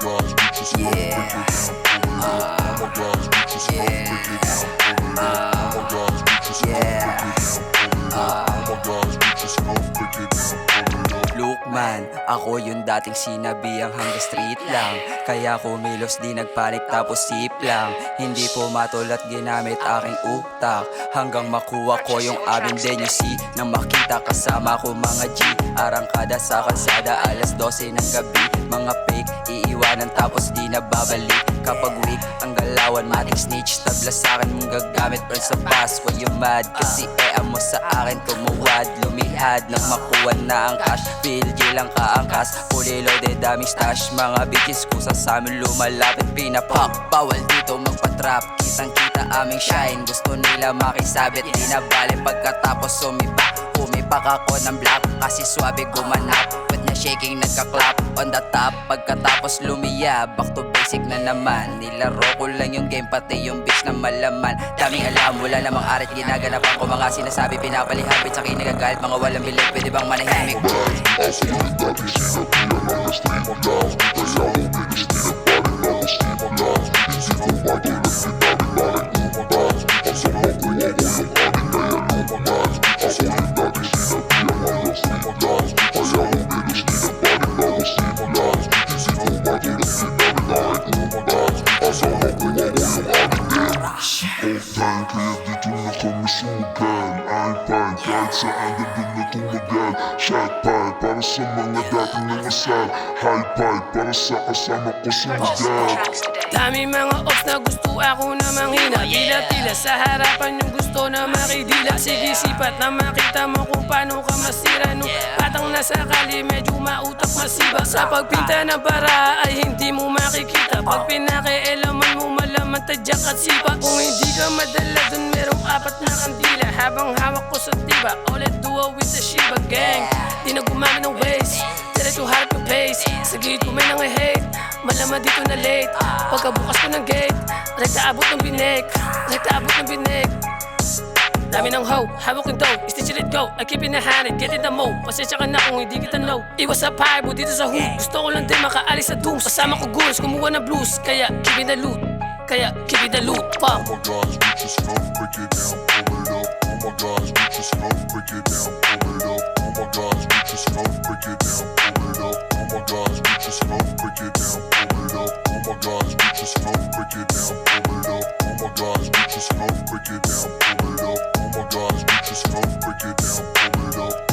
gosh, get your smoke, break it down, pull it up. Oh my gosh, get your smoke, break it down, pull it up. Oh my gosh, get your smoke, break it down, pull it up. Oh my gosh, get your smoke, break it down, pull it up. Lukman, ako yung dating sinabihang hanggang street lang. Kaya kumilos di nagpanik tapos sip lang. Hindi pumatol at ginamit aking utak hanggang makuha ko yung aming denyusi. Nang makita kasama ko mga G, arangkada sa kalsada alas 12 ng gabi. Mga fake, iiwanan tapos di na babalik. Kapag weak, ang galawan mating snitch. Tabla sa'kin mong gagamit pero sa past. Why you mad? Kasi mo sa akin tumuwad. Lumihad, nang makuha na ang cash. PLG lang kaangkas, fully loaded daming stash. Mga bitches kusa sa amin lumalapit pinapak. Bawal dito magpatrap, kitang kita aming shine. Gusto nila makisabit, di na bale pagkatapos sumipak. Pumipak ako ng black kasi swabe gumanap. With na shaking nagka-clap on the top. Pagkatapos lumiya, back to basic na naman. Nilaro ko lang yung game pati yung bitch na malaman. Daming alam, wala namang arit ginaganapan ko. Mga sinasabi pinapalihapit sa akin nagagalit. Mga walang bilig, pwede bang manahimik? Time kaya dito na kami sumugal. I'm fine, kahit saan ganda na tumagal. Shot pipe para sa mga dating nangasal. High pipe para sa kasama ko sumugal. Dami mga ops na gusto ako na manghina. Tila-tila sa harapan yung gusto na makidila. Sige sipat na makita mo kung paano ka masira. Nung batang nasa kali medyo mautak masiba. Sa pagpinta ng para ay hindi mo makikita. Pag pinakialaman mo malaman tadyak at sipa. Kung hindi ka madala dun merong apat na kandila. Habang hawak ko sa diba, all I do with the Shiba gang. Di na gumamit ng ways, diretso harap yung pace. Sa gate ko may nang-hate, malaman dito na late. Pagkabukas ko ng gate, rekta abot ng binek. Rekta abot ng binek. Dami ng hoe, hawak yung dough, stitch it go. I keep in the hand, get in the mode. Pasensya ka na kung hindi kita know. Iwas sa pipe, dito sa hood. Gusto ko lang din makaalis sa dooms. Kasama ko goons, kumuha ng blues. Kaya keep in the loot, kaya keep in the loot. Fuck. Oh my gosh, get your smoke, break it down, pull it up. Oh my gosh, get your smoke, break it down, pull it up. Oh my gosh, get your smoke, break it down, pull it up. Oh my gosh, get your smoke, break it down, pull it up. Oh my gosh, get your smoke, break it down, pull it up. Oh my gosh, get your smoke, break it down, pull it up. Oh my gosh, get your smoke, break it down, pull it up.